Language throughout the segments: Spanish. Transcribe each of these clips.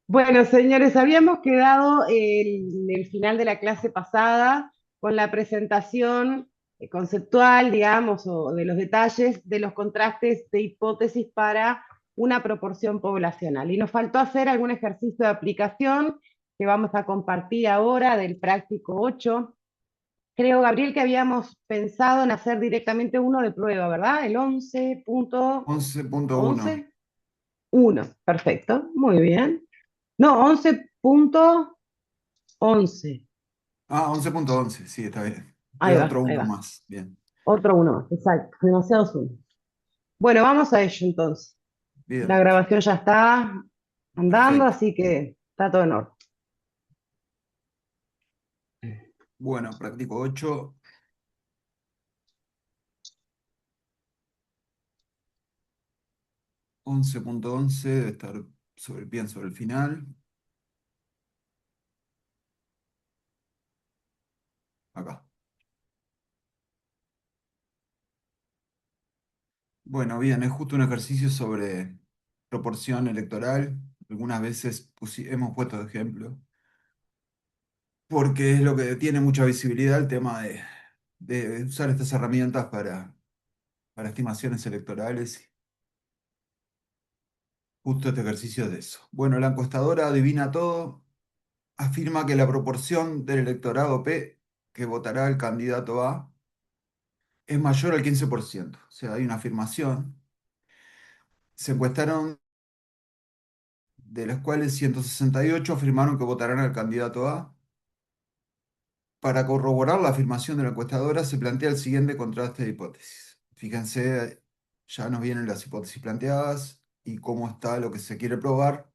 Bueno, señores, habíamos quedado en el final de la clase pasada con la presentación conceptual, digamos, o de los detalles de los contrastes de hipótesis para una proporción poblacional. Y nos faltó hacer algún ejercicio de aplicación que vamos a compartir ahora del práctico 8. Creo, Gabriel, que habíamos pensado en hacer directamente uno de prueba, ¿verdad? El 11.1. 11.1. Perfecto, muy bien. No, 11.11. Ah, 11.11, sí, está bien. Ahí Queda va, otro ahí uno va. más. Bien, Otro uno más, exacto. Demasiados uno. Bueno, vamos a ello entonces. La bien, grabación ya está andando, perfecto. así que está todo en orden. Bueno, práctico 8, 11.11, debe estar bien sobre el final. Acá. Bueno, bien, es justo un ejercicio sobre proporción electoral. Algunas veces hemos puesto de ejemplo, porque es lo que tiene mucha visibilidad el tema de usar estas herramientas para estimaciones electorales. Justo este ejercicio es de eso. Bueno, la encuestadora adivina todo, afirma que la proporción del electorado P que votará al candidato A es mayor al 15%. O sea, hay una afirmación. Se encuestaron, de las cuales 168 afirmaron que votarán al candidato A. Para corroborar la afirmación de la encuestadora, se plantea el siguiente contraste de hipótesis. Fíjense, ya nos vienen las hipótesis planteadas y cómo está lo que se quiere probar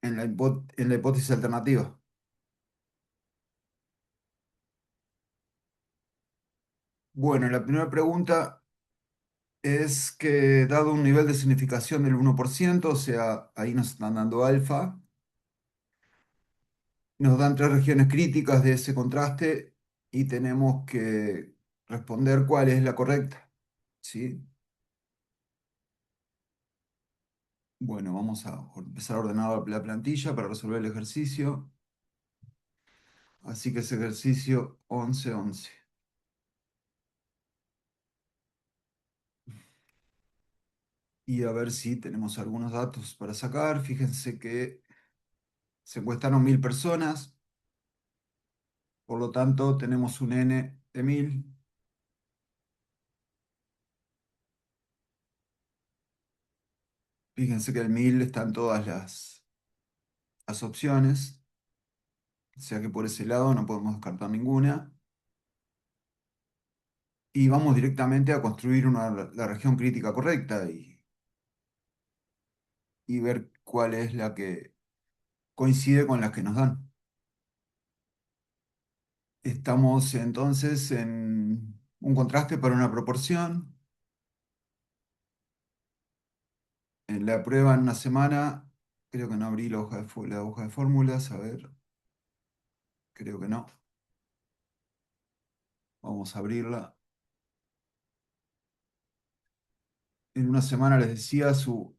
en la hipótesis alternativa. Bueno, la primera pregunta es que dado un nivel de significación del 1%, o sea, ahí nos están dando alfa, nos dan tres regiones críticas de ese contraste y tenemos que responder cuál es la correcta, ¿sí? Bueno, vamos a empezar a ordenar la plantilla para resolver el ejercicio. Así que es ejercicio 11-11. Y a ver si tenemos algunos datos para sacar. Fíjense que se encuestaron 1000 personas, por lo tanto tenemos un N de 1000. Fíjense que el 1000 están todas las opciones, o sea que por ese lado no podemos descartar ninguna. Y vamos directamente a construir la región crítica correcta y ver cuál es la que coincide con las que nos dan. Estamos entonces en un contraste para una proporción. En la prueba en una semana, creo que no abrí la hoja de fórmulas, a ver, creo que no. Vamos a abrirla. En una semana les decía su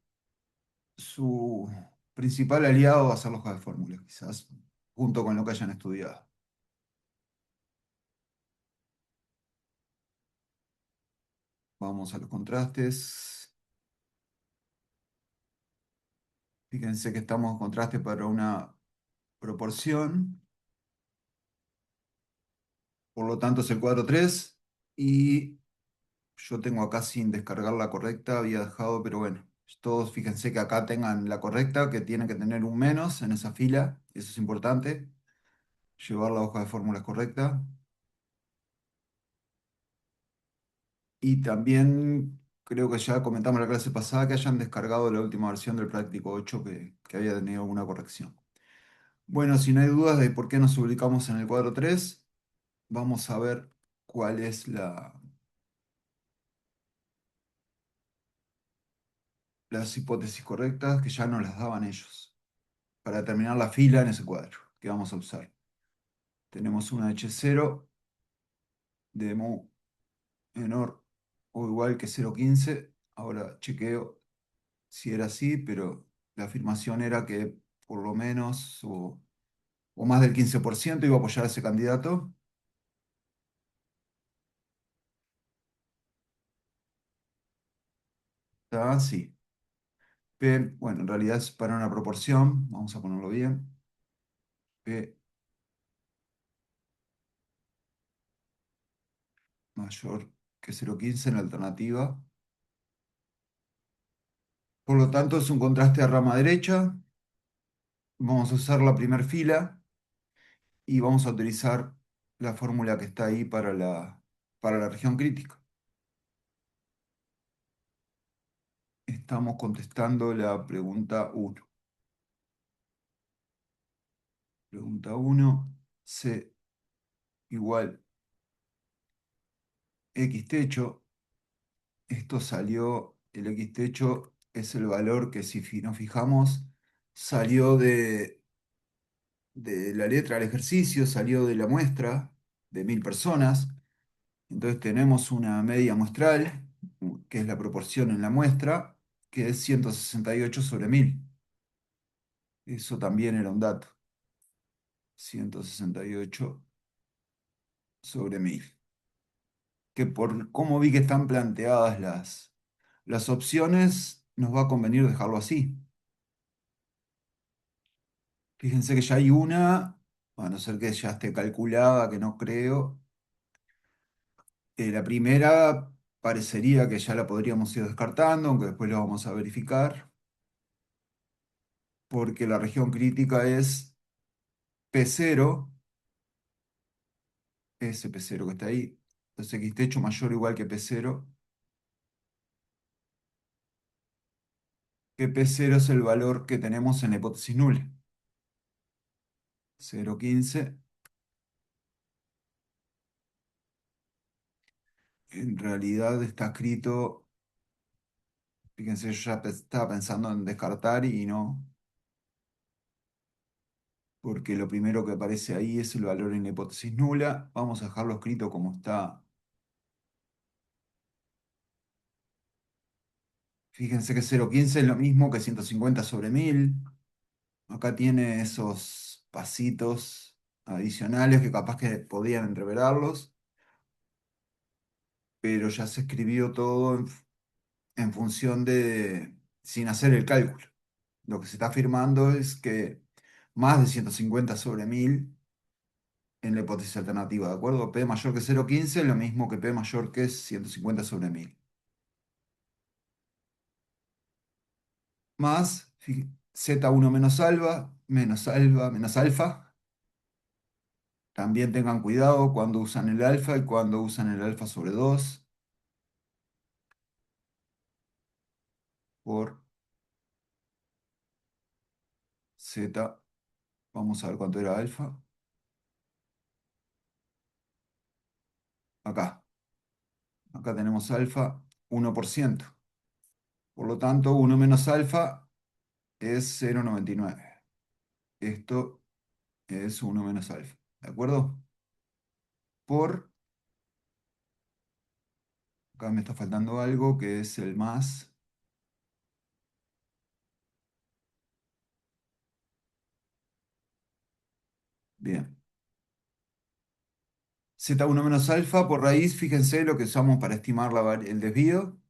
principal aliado va a ser la hoja de fórmulas, quizás, junto con lo que hayan estudiado. Vamos a los contrastes. Fíjense que estamos en contraste para una proporción, por lo tanto es el cuadro 3 y yo tengo acá sin descargar la correcta, había dejado, pero bueno, todos fíjense que acá tengan la correcta, que tiene que tener un menos en esa fila, eso es importante, llevar la hoja de fórmulas correcta. Y también creo que ya comentamos la clase pasada que hayan descargado la última versión del Práctico 8 que había tenido alguna corrección. Bueno, si no hay dudas de por qué nos ubicamos en el cuadro 3, vamos a ver cuál es las hipótesis correctas que ya nos las daban ellos, para determinar la fila en ese cuadro que vamos a usar. Tenemos una H0 de mu menor o igual que 0,15. Ahora chequeo si era así, pero la afirmación era que por lo menos, o más del 15% iba a apoyar a ese candidato. Está, sí. P, bueno, en realidad es para una proporción, vamos a ponerlo bien. P mayor que 0,15 en la alternativa. Por lo tanto, es un contraste de rama derecha. Vamos a usar la primera fila y vamos a utilizar la fórmula que está ahí para la región crítica. Estamos contestando la pregunta uno. Pregunta uno, C igual X techo. Esto salió, el X techo es el valor que si nos fijamos, salió de la letra del ejercicio, salió de la muestra de 1000 personas. Entonces tenemos una media muestral, que es la proporción en la muestra, que es 168 sobre 1000. Eso también era un dato. 168 sobre 1000. Que por cómo vi que están planteadas las opciones, nos va a convenir dejarlo así. Fíjense que ya hay una, a no ser que ya esté calculada, que no creo. La primera parecería que ya la podríamos ir descartando, aunque después lo vamos a verificar, porque la región crítica es P0, ese P0 que está ahí. Entonces X techo mayor o igual que P0, que P0 es el valor que tenemos en la hipótesis nula. 0,15. En realidad está escrito, fíjense, yo ya estaba pensando en descartar y no, porque lo primero que aparece ahí es el valor en la hipótesis nula. Vamos a dejarlo escrito como está. Fíjense que 0,15 es lo mismo que 150 sobre 1000. Acá tiene esos pasitos adicionales que capaz que podían entreverarlos, pero ya se escribió todo en función de, sin hacer el cálculo. Lo que se está afirmando es que más de 150 sobre 1000 en la hipótesis alternativa, ¿de acuerdo? P mayor que 0,15 es lo mismo que P mayor que 150 sobre 1000. Más Z1 menos alfa, menos alfa. También tengan cuidado cuando usan el alfa y cuando usan el alfa sobre 2 por Z. Vamos a ver cuánto era alfa. Acá. Acá tenemos alfa 1%. Por lo tanto, 1 menos alfa es 0,99. Esto es 1 menos alfa. ¿De acuerdo? Por, acá me está faltando algo que es el más. Bien. Z1 menos alfa por raíz, fíjense lo que usamos para estimar el desvío.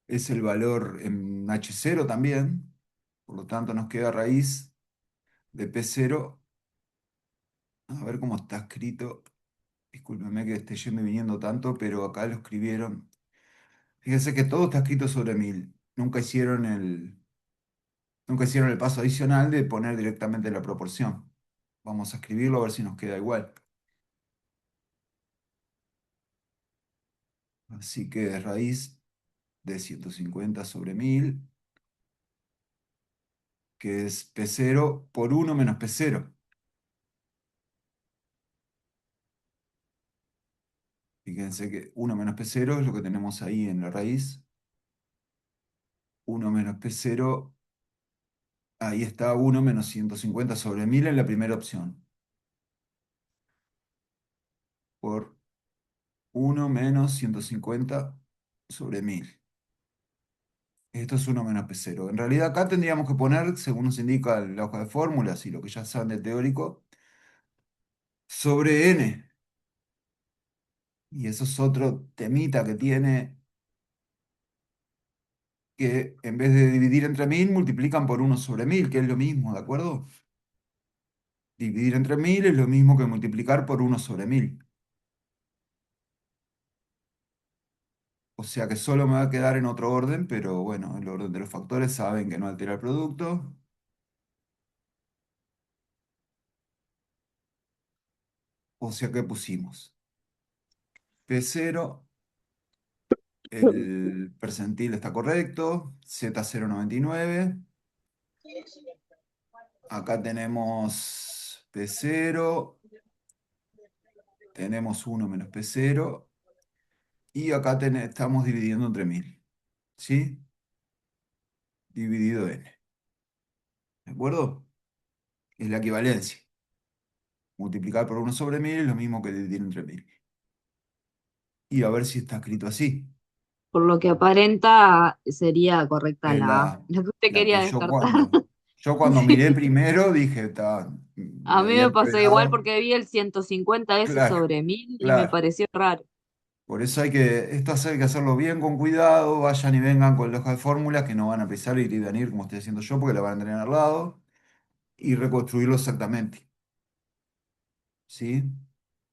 Es el valor en H0 también. Por lo tanto, nos queda raíz de P0. A ver cómo está escrito. Discúlpenme que esté yendo y viniendo tanto, pero acá lo escribieron. Fíjense que todo está escrito sobre 1000. Nunca hicieron el paso adicional de poner directamente la proporción. Vamos a escribirlo a ver si nos queda igual. Así que es raíz de 150 sobre 1000, que es P0 por 1 menos P0. Fíjense que 1 menos P0 es lo que tenemos ahí en la raíz. 1 menos P0, ahí está 1 menos 150 sobre 1000 en la primera opción. Por 1 menos 150 sobre 1000. Esto es uno menos P0. En realidad acá tendríamos que poner, según nos indica la hoja de fórmulas y lo que ya saben del teórico, sobre n. Y eso es otro temita que tiene, que en vez de dividir entre 1000 multiplican por 1/1000, que es lo mismo, ¿de acuerdo? Dividir entre 1000 es lo mismo que multiplicar por 1/1000. O sea que solo me va a quedar en otro orden, pero bueno, el orden de los factores saben que no altera el producto. O sea que pusimos P0, el percentil está correcto, Z0,99. Acá tenemos P0, tenemos 1 menos P0 y acá estamos dividiendo entre 1000. ¿Sí? Dividido n. ¿De acuerdo? Es la equivalencia. Multiplicar por 1/1000 es lo mismo que dividir entre 1000. Y a ver si está escrito así. Por lo que aparenta sería correcta Es la A, la, la que usted la que quería yo descartar. cuando miré Sí. primero dije, A me mí había me pasó igual enredado. porque vi el 150S Claro, sobre 1000 y me claro. pareció raro. Por eso esto hay que hacerlo bien con cuidado, vayan y vengan con la hoja de fórmulas que no van a empezar a ir y venir como estoy haciendo yo porque la van a tener al lado y reconstruirlo exactamente, ¿sí?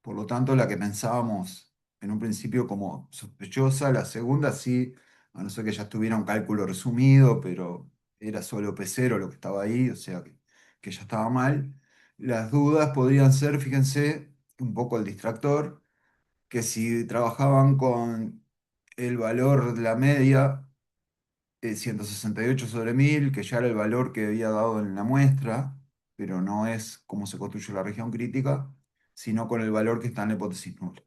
Por lo tanto, la que pensábamos en un principio como sospechosa, la segunda sí, a no ser que ya estuviera un cálculo resumido, pero era solo P0 lo que estaba ahí, o sea que ya estaba mal. Las dudas podrían ser, fíjense, un poco el distractor, que si trabajaban con el valor de la media, 168/1000, que ya era el valor que había dado en la muestra, pero no es cómo se construye la región crítica, sino con el valor que está en la hipótesis nula.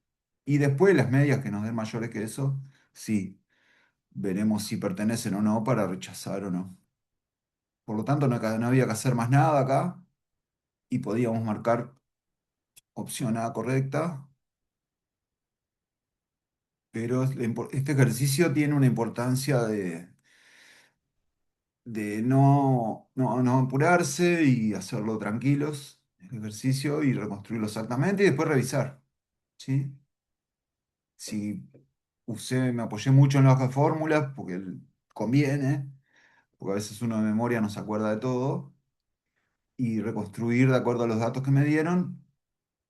Y después las medias que nos den mayores que eso, sí, veremos si pertenecen o no para rechazar o no. Por lo tanto, no había que hacer más nada acá y podíamos marcar opción A correcta, pero este ejercicio tiene una importancia de no apurarse y hacerlo tranquilos, el ejercicio, y reconstruirlo exactamente y después revisar, ¿sí? Si me apoyé mucho en la hoja de fórmulas, porque conviene, porque a veces uno de memoria no se acuerda de todo, y reconstruir de acuerdo a los datos que me dieron,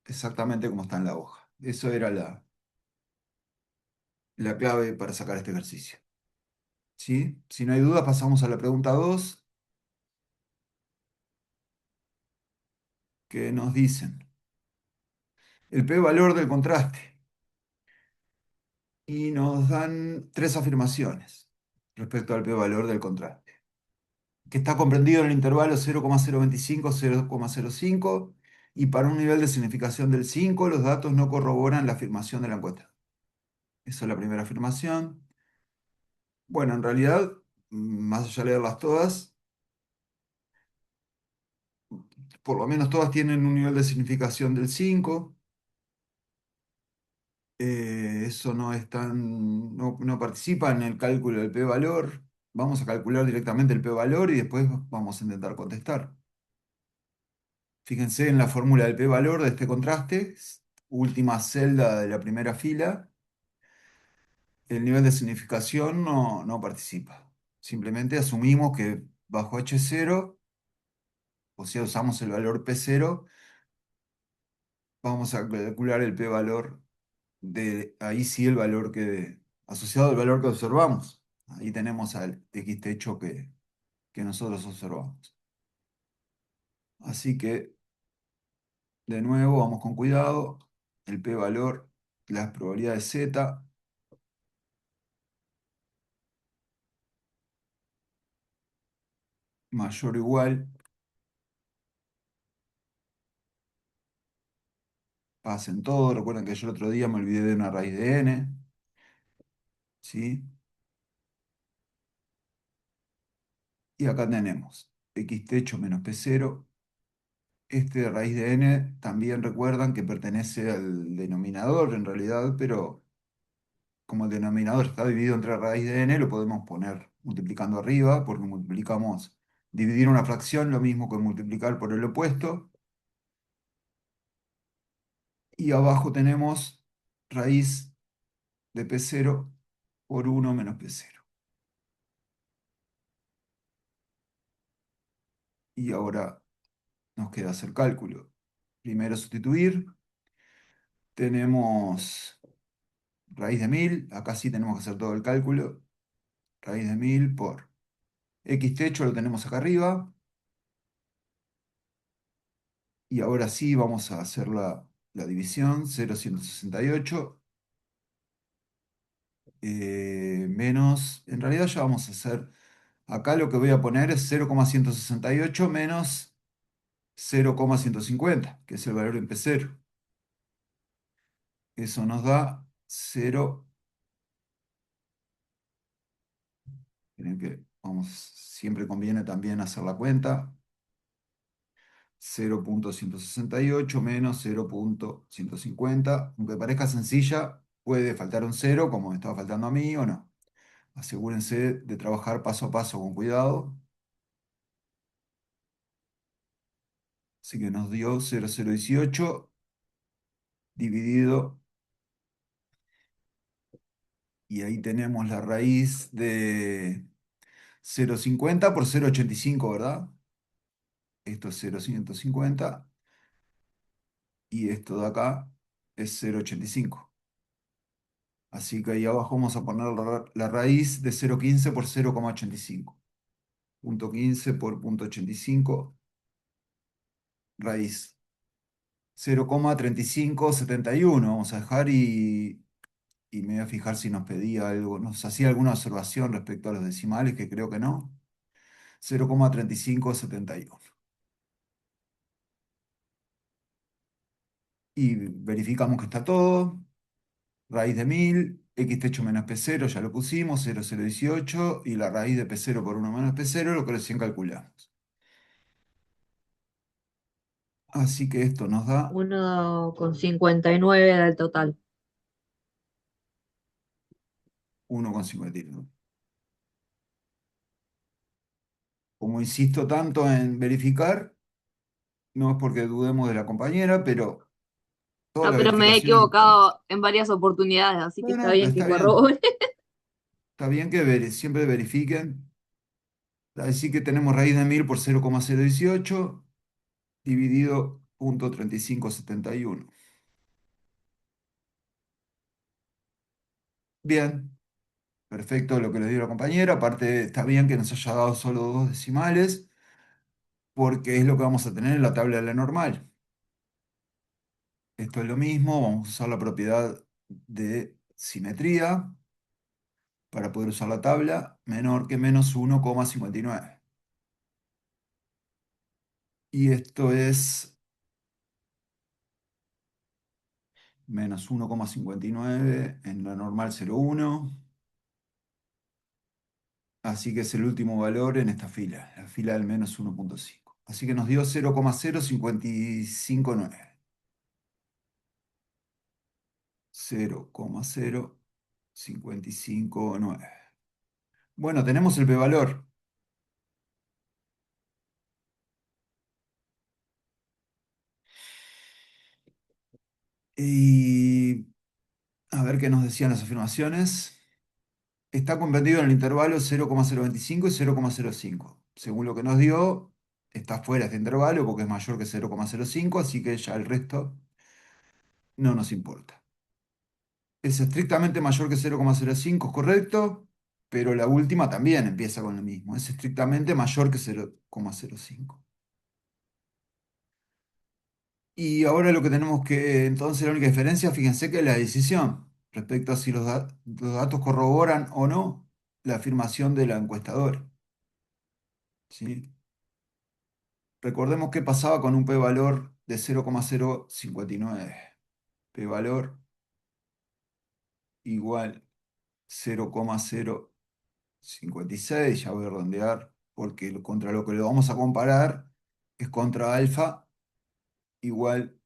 exactamente como está en la hoja. Eso era la clave para sacar este ejercicio, ¿sí? Si no hay dudas, pasamos a la pregunta 2 que nos dicen el p-valor del contraste. Y nos dan tres afirmaciones respecto al p-valor del contraste, que está comprendido en el intervalo 0,025-0,05 y para un nivel de significación del 5 los datos no corroboran la afirmación de la encuesta. Esa es la primera afirmación. Bueno, en realidad, más allá de leerlas todas, por lo menos todas tienen un nivel de significación del 5. Eso no participa en el cálculo del p-valor. Vamos a calcular directamente el p-valor y después vamos a intentar contestar. Fíjense en la fórmula del p-valor de este contraste, última celda de la primera fila, el nivel de significación no participa. Simplemente asumimos que bajo H0, o sea, usamos el valor P0, vamos a calcular el p-valor ahí sí el valor asociado al valor que observamos. Ahí tenemos al X techo que nosotros observamos. Así que, de nuevo, vamos con cuidado. El p-valor, las probabilidades Z, mayor o igual, pasen todo. Recuerden que yo el otro día me olvidé de una raíz de n, ¿sí? Y acá tenemos X techo menos P0. Este de raíz de n también recuerdan que pertenece al denominador en realidad, pero como el denominador está dividido entre raíz de n, lo podemos poner multiplicando arriba, porque multiplicamos dividir una fracción, lo mismo que multiplicar por el opuesto. Y abajo tenemos raíz de P0 por 1 menos P0. Y ahora nos queda hacer cálculo. Primero sustituir. Tenemos raíz de 1000. Acá sí tenemos que hacer todo el cálculo. Raíz de 1000 por x techo lo tenemos acá arriba. Y ahora sí vamos a hacer la división. 0,168 menos... En realidad ya vamos a hacer... Acá lo que voy a poner es 0,168 menos 0,150, que es el valor en P0. Eso nos da 0. Miren que vamos, siempre conviene también hacer la cuenta. 0,168 menos 0,150. Aunque parezca sencilla, puede faltar un 0, como me estaba faltando a mí, o no. Asegúrense de trabajar paso a paso con cuidado. Así que nos dio 0,018 dividido, y ahí tenemos la raíz de 0,50 por 0,85, ¿verdad? Esto es 0,150 y esto de acá es 0,85. Así que ahí abajo vamos a poner la raíz de 0,15 por 0,85. Punto 15 por punto 85, raíz 0,3571. Vamos a dejar y me voy a fijar si nos pedía algo, nos hacía alguna observación respecto a los decimales, que creo que no. 0,3571. Y verificamos que está todo. Raíz de 1000, x techo menos P0, ya lo pusimos, 0,018, y la raíz de P0 por 1 menos P0, lo que recién calculamos. Así que esto nos da 1,59 del total. 1,59. Como insisto tanto en verificar, no es porque dudemos de la compañera, pero todas Ah, las pero me he verificaciones importantes. equivocado en varias oportunidades, así que No, está no, pero bien que está bien. corrobore. Está bien que siempre verifiquen. Así que tenemos raíz de 1000 por 0,018 dividido 0,3571. Bien, perfecto lo que le dio la compañera. Aparte, está bien que nos haya dado solo dos decimales, porque es lo que vamos a tener en la tabla de la normal. Esto es lo mismo, vamos a usar la propiedad de simetría para poder usar la tabla menor que menos 1,59. Y esto es menos 1,59 en la normal 0,1. Así que es el último valor en esta fila, la fila del menos 1,5. Así que nos dio 0,0559. 0,0559. Bueno, tenemos el p-valor. Y a ver qué nos decían las afirmaciones. Está comprendido en el intervalo 0,025 y 0,05. Según lo que nos dio, está fuera de este intervalo porque es mayor que 0,05, así que ya el resto no nos importa. Es estrictamente mayor que 0,05, es correcto, pero la última también empieza con lo mismo. Es estrictamente mayor que 0,05. Y ahora lo que tenemos que, entonces la única diferencia, fíjense que es la decisión respecto a si los datos corroboran o no la afirmación de la encuestadora. ¿Sí? Recordemos qué pasaba con un p-valor de 0,059. P-valor igual 0,056, ya voy a redondear, porque contra lo que lo vamos a comparar es contra alfa igual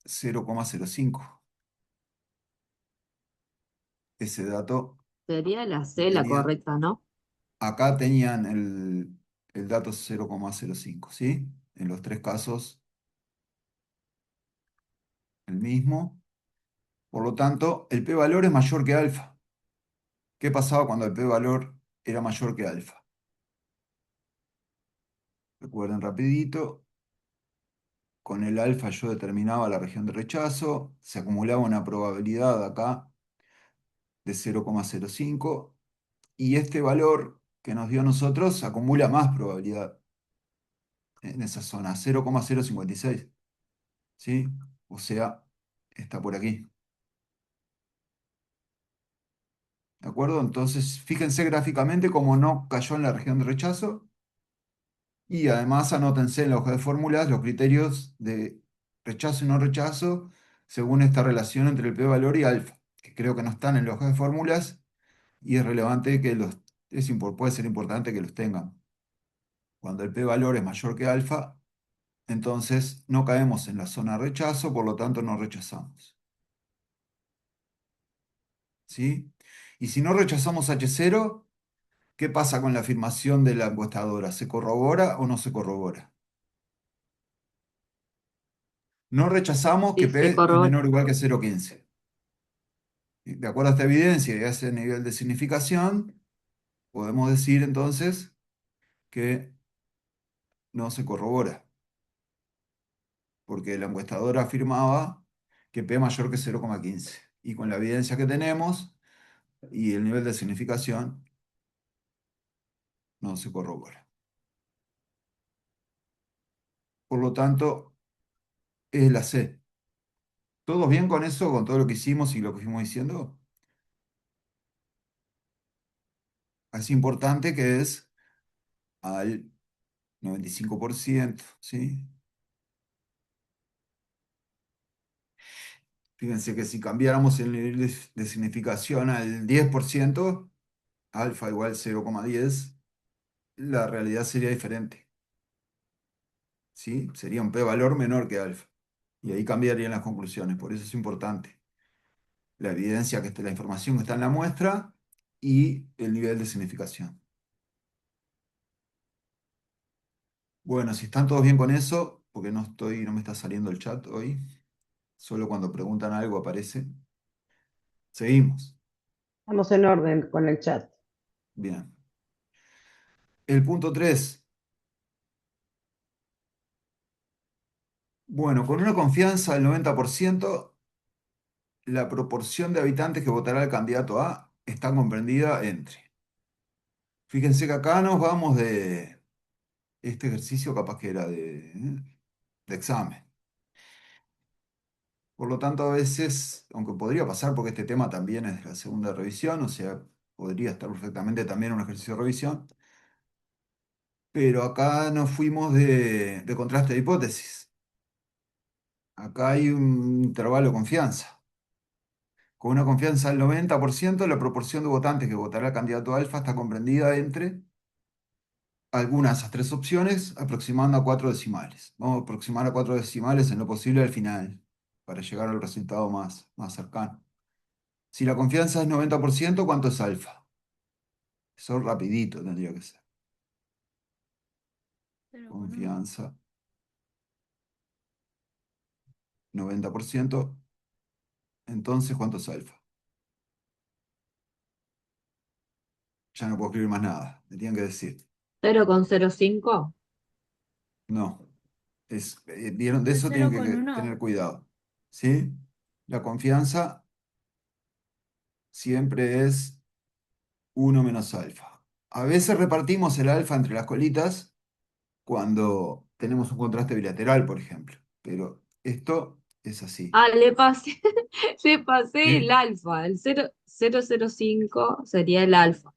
0,05. ese dato Sería la y C la tenía, correcta, ¿no? acá tenían el dato 0,05, ¿sí? En los tres casos el mismo. Por lo tanto, el p-valor es mayor que alfa. ¿Qué pasaba cuando el p-valor era mayor que alfa? Recuerden rapidito, con el alfa yo determinaba la región de rechazo, se acumulaba una probabilidad acá de 0,05 y este valor que nos dio a nosotros acumula más probabilidad en esa zona, 0,056, ¿sí? O sea, está por aquí. ¿De acuerdo? Entonces, fíjense gráficamente cómo no cayó en la región de rechazo y además anótense en la hoja de fórmulas los criterios de rechazo y no rechazo según esta relación entre el p-valor y alfa, que creo que no están en la hoja de fórmulas y es relevante que puede ser importante que los tengan. Cuando el p-valor es mayor que alfa, entonces no caemos en la zona de rechazo, por lo tanto no rechazamos. ¿Sí? Y si no rechazamos H0, ¿qué pasa con la afirmación de la encuestadora? ¿Se corrobora o no se corrobora? No rechazamos que Sí, se P es corrobora. menor o igual que 0,15. De acuerdo a esta evidencia y a ese nivel de significación, podemos decir entonces que no se corrobora, porque la encuestadora afirmaba que P es mayor que 0,15. Y con la evidencia que tenemos y el nivel de significación, no se corrobora. Por lo tanto, es la C. ¿Todos bien con eso, con todo lo que hicimos y lo que fuimos diciendo? Es importante que es al 95%, ¿sí? Fíjense que si cambiáramos el nivel de significación al 10%, alfa igual 0,10, la realidad sería diferente, ¿sí? Sería un p-valor menor que alfa. Y ahí cambiarían las conclusiones. Por eso es importante la evidencia que está, la información que está en la muestra y el nivel de significación. Bueno, si están todos bien con eso, porque no me está saliendo el chat hoy, solo cuando preguntan algo aparece. Seguimos. Estamos en orden con el chat. Bien. El punto 3. Bueno, con una confianza del 90%, la proporción de habitantes que votará el candidato A está comprendida entre. Fíjense que acá nos vamos de este ejercicio, capaz que era de examen. Por lo tanto, a veces, aunque podría pasar porque este tema también es de la segunda revisión, o sea, podría estar perfectamente también en un ejercicio de revisión, pero acá nos fuimos de contraste de hipótesis. Acá hay un intervalo de confianza. Con una confianza del 90%, la proporción de votantes que votará al candidato alfa está comprendida entre algunas de esas tres opciones, aproximando a cuatro decimales. Vamos a aproximar a cuatro decimales en lo posible al final, para llegar al resultado más cercano. Si la confianza es 90%, ¿cuánto es alfa? Eso rapidito tendría que ser. 0,1. Confianza, 90%. Entonces, ¿cuánto es alfa? Ya no puedo escribir más nada. Me tienen que decir. 0,05. No. ¿Vieron? De El eso tienen que 0,1. tener cuidado. ¿Sí? La confianza siempre es uno menos alfa. A veces repartimos el alfa entre las colitas cuando tenemos un contraste bilateral, por ejemplo. Pero esto es así. Ah, le pasé, le pasé el ¿Sí? alfa. El 0,005 sería el alfa.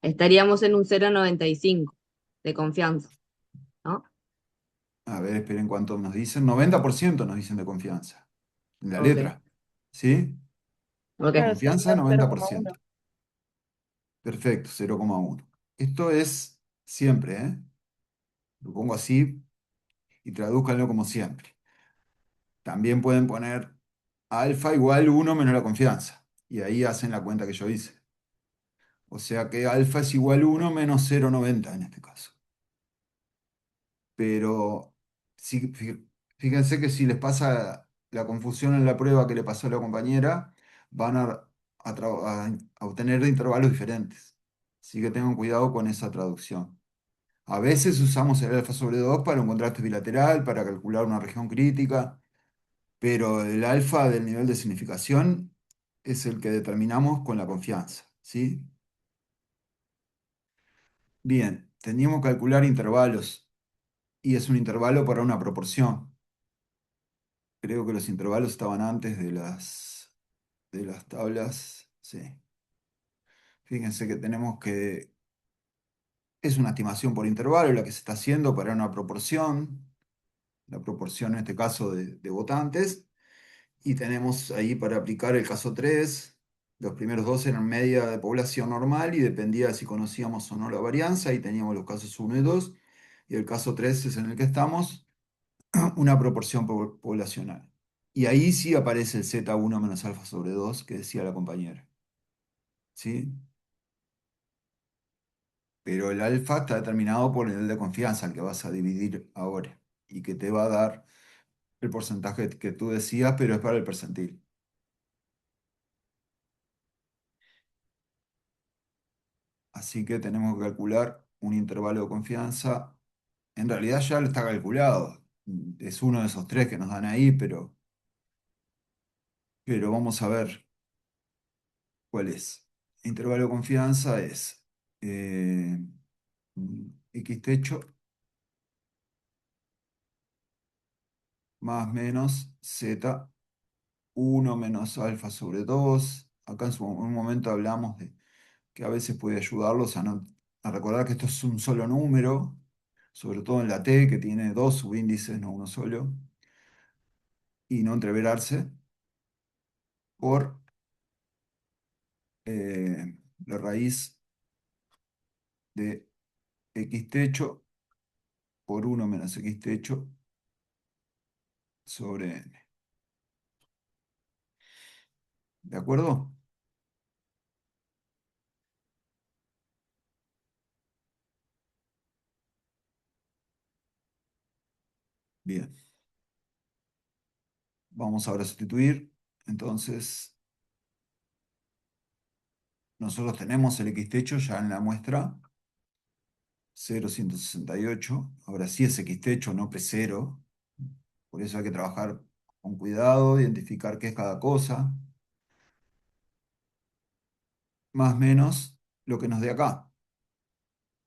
Estaríamos en un 0,95 de confianza, ¿no? A ver, esperen cuánto nos dicen. 90% nos dicen de confianza. En la Ok, letra. ¿Sí? ok. Claro, Confianza, sería 0,1. 90%. Perfecto, 0,1. Esto es siempre, ¿eh? Lo pongo así y tradúzcanlo como siempre. También pueden poner alfa igual uno menos la confianza. Y ahí hacen la cuenta que yo hice. O sea que alfa es igual 1 menos 0,90 en este caso. Pero fíjense que si les pasa la confusión en la prueba que le pasó a la compañera, van a obtener intervalos diferentes. Así que tengan cuidado con esa traducción. A veces usamos el alfa sobre 2 para un contraste bilateral, para calcular una región crítica, pero el alfa del nivel de significación es el que determinamos con la confianza, ¿sí? Bien, teníamos que calcular intervalos y es un intervalo para una proporción. Creo que los intervalos estaban antes de las tablas. Sí. Fíjense que tenemos que... Es una estimación por intervalo la que se está haciendo para una proporción. La proporción en este caso de votantes. Y tenemos ahí para aplicar el caso 3. Los primeros dos eran media de población normal y dependía de si conocíamos o no la varianza. Ahí teníamos los casos 1 y 2. Y el caso 3 es en el que estamos, una proporción poblacional. Y ahí sí aparece el Z1 menos alfa sobre 2 que decía la compañera. ¿Sí? Pero el alfa está determinado por el nivel de confianza al que vas a dividir ahora y que te va a dar el porcentaje que tú decías, pero es para el percentil. Así que tenemos que calcular un intervalo de confianza. En realidad ya lo está calculado. Es uno de esos tres que nos dan ahí, pero vamos a ver cuál es. Intervalo de confianza es eh, x techo más menos z 1 menos alfa sobre 2. Acá en un momento hablamos de que a veces puede ayudarlos a recordar que esto es un solo número, sobre todo en la T, que tiene dos subíndices, no uno solo, y no entreverarse por la raíz de x techo por 1 menos x techo sobre n. ¿De acuerdo? Bien. Vamos ahora a sustituir. Entonces, nosotros tenemos el x techo ya en la muestra. 0,168. Ahora sí es x techo, no P0. Por eso hay que trabajar con cuidado, identificar qué es cada cosa. Más o menos lo que nos dé acá.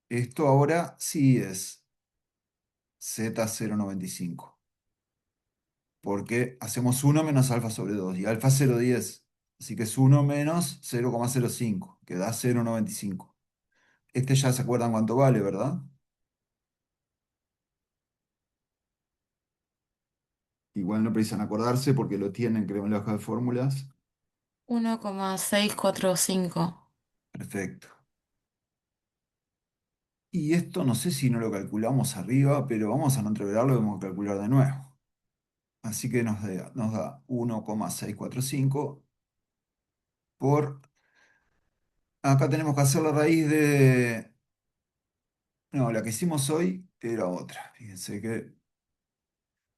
Esto ahora sí es Z0,95. Porque hacemos 1 menos alfa sobre 2 y alfa 0,10. Así que es 1 menos 0,05, que da 0,95. Este ya se acuerdan cuánto vale, ¿verdad? Igual no precisan acordarse porque lo tienen, creo, en la hoja de fórmulas. 1,645. Perfecto. Y esto no sé si no lo calculamos arriba, pero vamos a no entreverarlo, vamos a calcular de nuevo. Así que nos da 1,645 por... Acá tenemos que hacer la raíz de... No, la que hicimos hoy era otra. Fíjense que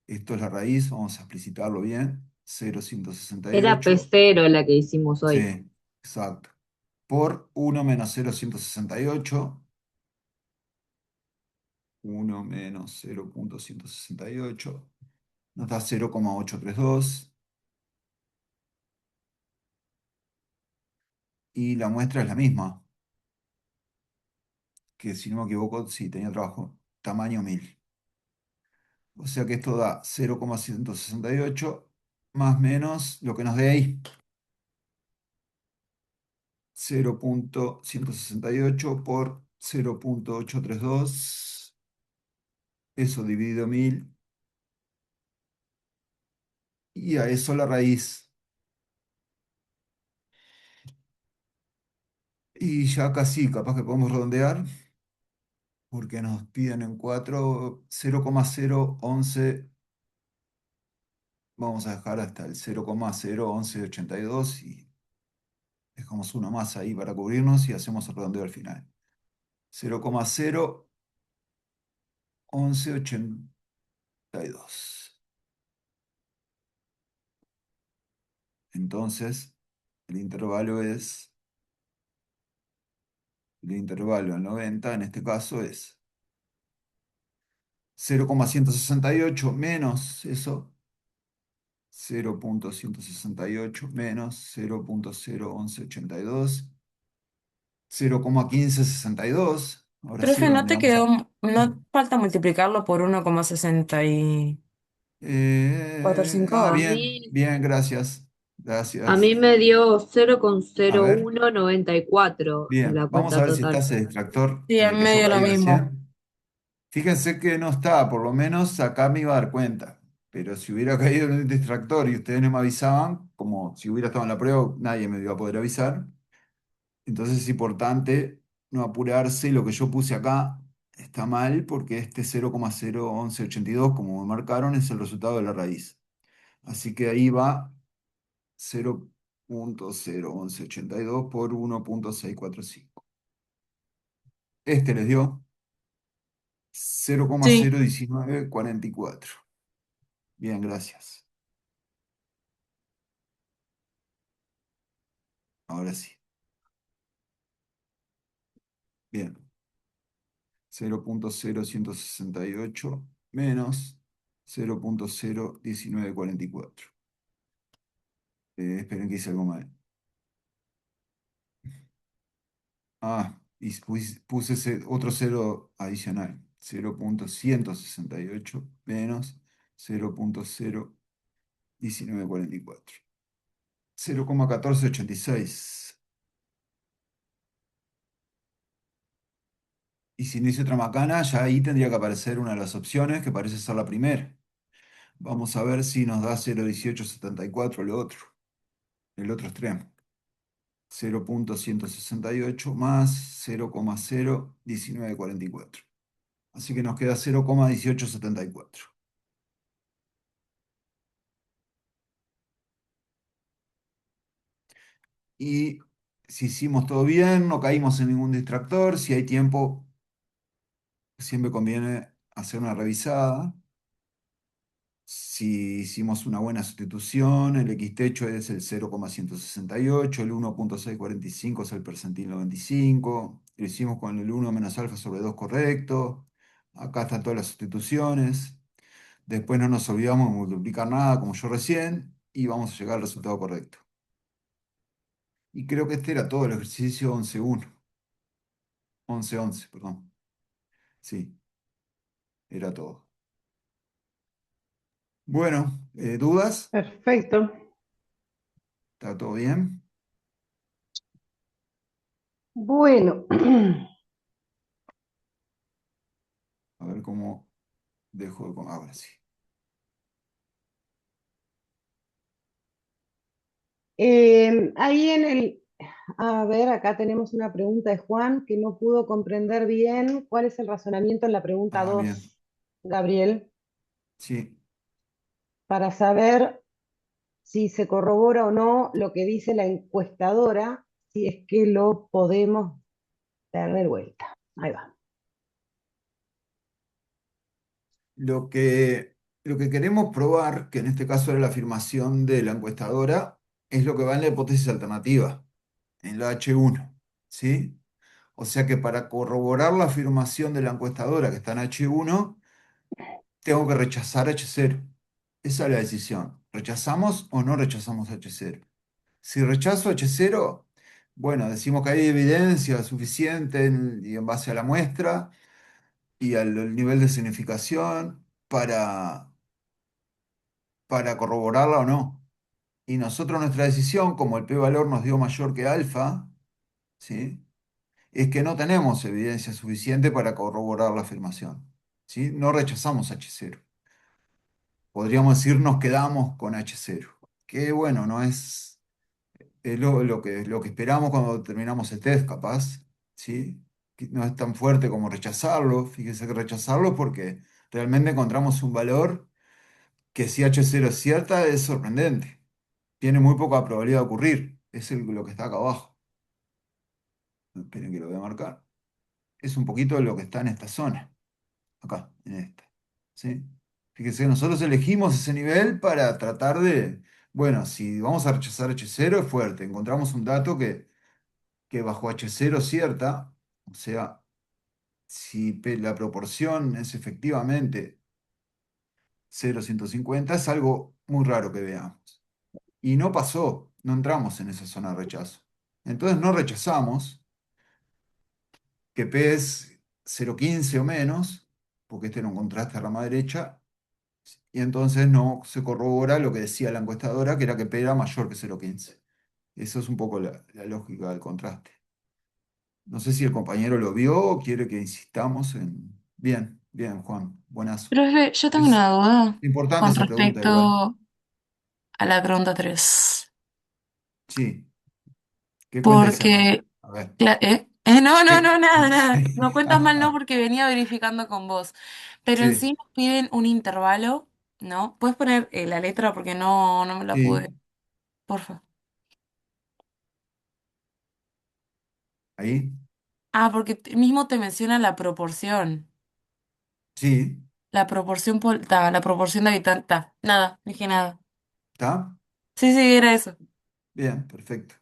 esto es la raíz, vamos a explicitarlo bien. Era 0,168. P0 la que hicimos hoy. Sí, exacto. Por 1 menos 0,168. 1 menos 0,168 nos da 0,832 y la muestra es la misma, que si no me equivoco, sí, tenía trabajo, tamaño 1000. O sea que esto da 0,168 más menos lo que nos dé ahí, 0,168 por 0,832, eso dividido 1000 y a eso la raíz. Y ya casi, capaz que podemos redondear, porque nos piden en 4, 0,011, vamos a dejar hasta el 0,01182 y Dejamos uno más ahí para cubrirnos y hacemos el redondeo al final. 0,01182. Entonces, el intervalo es, el intervalo al 90 en este caso es 0,168 menos eso, 0,168 menos 0,01182, 0,1562. Ahora sí Profe, ¿no te redondeamos quedó, a... no falta multiplicarlo por 1,645? A Bien, mí, bien, gracias. a Gracias. mí me dio A ver, 0,0194 bien, la vamos a cuenta ver si está total. ese distractor Sí, en a el mí que me yo dio lo caí mismo. recién. Fíjense que no está, por lo menos acá me iba a dar cuenta. Pero si hubiera caído en el distractor y ustedes no me avisaban, como si hubiera estado en la prueba, nadie me iba a poder avisar. Entonces es importante no apurarse. Lo que yo puse acá está mal porque este 0,01182, como me marcaron, es el resultado de la raíz. Así que ahí va 0,01182 por 1,645. Este les dio Sí. 0,01944. Bien, gracias. Ahora sí. Bien. 0,0168 menos 0,01944. Esperen que hice algo mal. Ah, y puse ese otro cero adicional. 0,168 menos 0,01944. 0,1486. Y si no hice otra macana, ya ahí tendría que aparecer una de las opciones que parece ser la primera. Vamos a ver si nos da 0,1874 lo otro, el otro extremo. 0,168 más 0,01944. Así que nos queda 0,1874. Y si hicimos todo bien, no caímos en ningún distractor, si hay tiempo, siempre conviene hacer una revisada. Si hicimos una buena sustitución, el X techo es el 0,168, el 1,645 es el percentil 95, lo hicimos con el 1 menos alfa sobre 2 correcto, acá están todas las sustituciones, después no nos olvidamos de multiplicar nada como yo recién y vamos a llegar al resultado correcto. Y creo que este era todo el ejercicio 11.1, 11.11, perdón. Sí, era todo. Bueno, ¿dudas? Perfecto. ¿Está todo bien? Bueno, A ver cómo dejo de... Ahora sí. ahí en el, a ver, acá tenemos una pregunta de Juan que no pudo comprender bien cuál es el razonamiento en la pregunta Ah, bien. 2, Gabriel, Sí, para saber si se corrobora o no lo que dice la encuestadora, si es que lo podemos darle vuelta. Ahí va. lo que, lo que queremos probar, que en este caso era la afirmación de la encuestadora, es lo que va en la hipótesis alternativa, en la H1, ¿sí? O sea que para corroborar la afirmación de la encuestadora que está en H1, tengo que rechazar H0. Esa es la decisión. ¿Rechazamos o no rechazamos H0? Si rechazo H0, bueno, decimos que hay evidencia suficiente y en base a la muestra y al nivel de significación para corroborarla o no. Y nosotros nuestra decisión, como el p-valor nos dio mayor que alfa, ¿sí? Es que no tenemos evidencia suficiente para corroborar la afirmación, ¿sí? No rechazamos H0. Podríamos decir nos quedamos con H0, que bueno, no es lo que esperamos cuando terminamos el test, capaz, ¿sí? Que no es tan fuerte como rechazarlo. Fíjese que rechazarlo es porque realmente encontramos un valor que si H0 es cierta es sorprendente. Tiene muy poca probabilidad de ocurrir. es lo que está acá abajo. Esperen que lo voy a marcar. Es un poquito lo que está en esta zona, acá, en esta. ¿Sí? Fíjense, nosotros elegimos ese nivel para tratar de, bueno, si vamos a rechazar H0 es fuerte. Encontramos un dato que bajo H0 cierta, o sea, si la proporción es efectivamente 0,150, es algo muy raro que veamos. Y no pasó, no entramos en esa zona de rechazo. Entonces no rechazamos que P es 0,15 o menos, porque este era un contraste a rama derecha, y entonces no se corrobora lo que decía la encuestadora, que era que P era mayor que 0,15. Eso es un poco la lógica del contraste. No sé si el compañero lo vio o quiere que insistamos en... Bien, bien, Juan, buenazo. Profe, yo tengo Es una duda importante con esa pregunta igual. respecto a la pregunta 3. Sí, ¿qué cuenta ese mal? Porque, A ver, no, no, ¿qué? no, nada, nada. No Sí, cuentas mal, no, porque venía verificando con vos. Pero en sí, sí nos piden un intervalo, ¿no? ¿Puedes poner la letra porque no me la sí, pude? Porfa. ahí, Ah, porque mismo te menciona la proporción. sí, La proporción, la proporción de habitantes. Nada, dije nada. ¿está? Sí, sí, era eso. Bien, perfecto.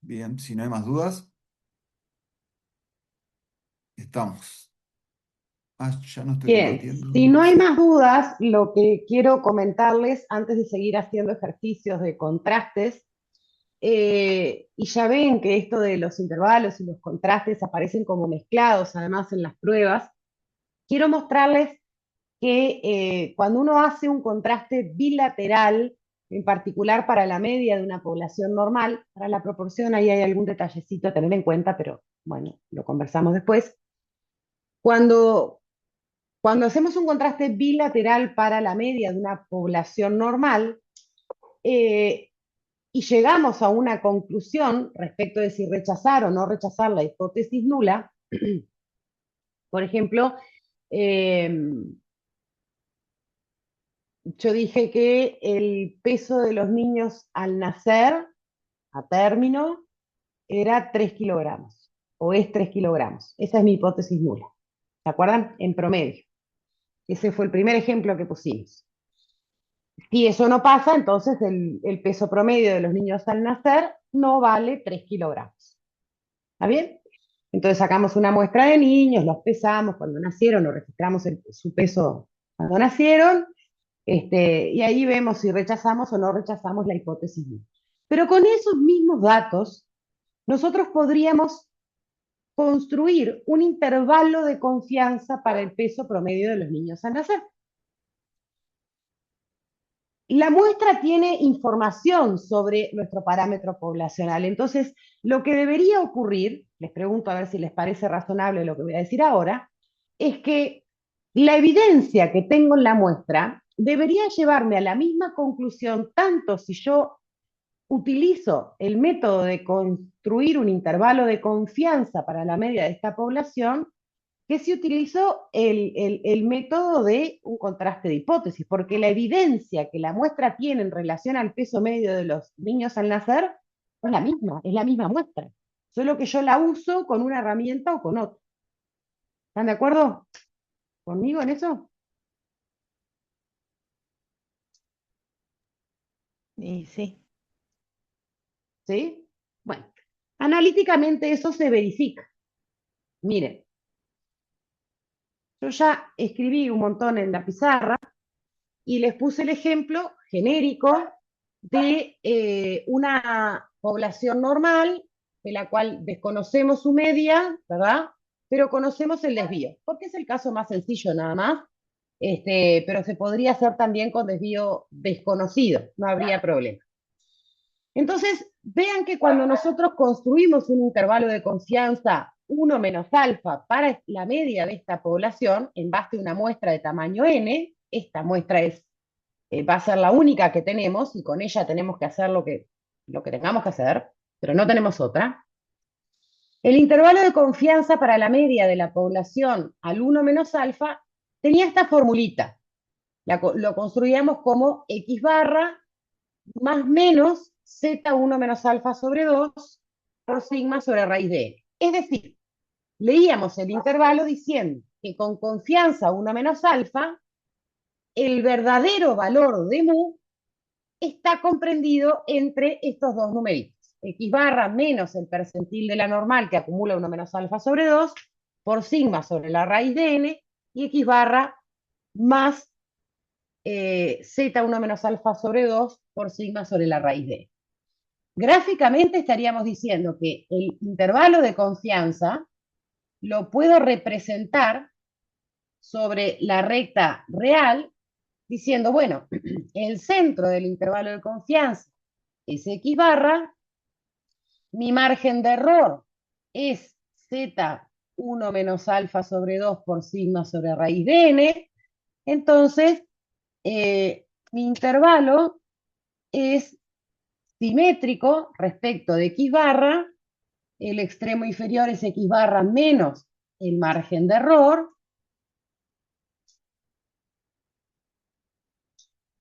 Bien, si no hay más dudas, estamos. Ah, ya no estoy Bien, compartiendo. si no hay Sí, más dudas, lo que quiero comentarles antes de seguir haciendo ejercicios de contrastes, y ya ven que esto de los intervalos y los contrastes aparecen como mezclados además en las pruebas, quiero mostrarles que cuando uno hace un contraste bilateral, en particular para la media de una población normal, para la proporción ahí hay algún detallecito a tener en cuenta, pero bueno, lo conversamos después. Cuando Cuando hacemos un contraste bilateral para la media de una población normal eh, y llegamos a una conclusión respecto de si rechazar o no rechazar la hipótesis nula, por ejemplo, eh, yo dije que el peso de los niños al nacer, a término, era 3 kilogramos o es 3 kilogramos. Esa es mi hipótesis nula. ¿Se acuerdan? En promedio. Ese fue el primer ejemplo que pusimos. Si eso no pasa, entonces el peso promedio de los niños al nacer no vale 3 kilogramos. ¿Está bien? Entonces sacamos una muestra de niños, los pesamos cuando nacieron, o registramos su peso cuando nacieron, y ahí vemos si rechazamos o no rechazamos la hipótesis. Pero con esos mismos datos, nosotros podríamos construir un intervalo de confianza para el peso promedio de los niños al nacer. La muestra tiene información sobre nuestro parámetro poblacional. Entonces, lo que debería ocurrir, les pregunto a ver si les parece razonable lo que voy a decir ahora, es que la evidencia que tengo en la muestra debería llevarme a la misma conclusión tanto si yo utilizo el método de construir un intervalo de confianza para la media de esta población, que se utilizó el método de un contraste de hipótesis, porque la evidencia que la muestra tiene en relación al peso medio de los niños al nacer es la misma muestra, solo que yo la uso con una herramienta o con otra. ¿Están de acuerdo conmigo en eso? Y sí. ¿Sí? Bueno, analíticamente eso se verifica. Miren, yo ya escribí un montón en la pizarra y les puse el ejemplo genérico de una población normal, de la cual desconocemos su media, ¿verdad? Pero conocemos el desvío, porque es el caso más sencillo nada más, pero se podría hacer también con desvío desconocido, no habría problema. Entonces, vean que cuando nosotros construimos un intervalo de confianza 1 menos alfa para la media de esta población, en base a una muestra de tamaño n, esta muestra va a ser la única que tenemos y con ella tenemos que hacer lo que tengamos que hacer, pero no tenemos otra. El intervalo de confianza para la media de la población al 1 menos alfa tenía esta formulita. Lo construíamos como X barra más menos Z1 menos alfa sobre 2 por sigma sobre raíz de n. Es decir, leíamos el intervalo diciendo que con confianza 1 menos alfa, el verdadero valor de mu está comprendido entre estos dos numeritos. X barra menos el percentil de la normal que acumula 1 menos alfa sobre 2 por sigma sobre la raíz de n y X barra más Z1 menos alfa sobre 2 por sigma sobre la raíz de n. Gráficamente estaríamos diciendo que el intervalo de confianza lo puedo representar sobre la recta real diciendo, bueno, el centro del intervalo de confianza es X barra, mi margen de error es Z1 menos alfa sobre 2 por sigma sobre raíz de n, entonces mi intervalo es simétrico respecto de X barra, el extremo inferior es X barra menos el margen de error,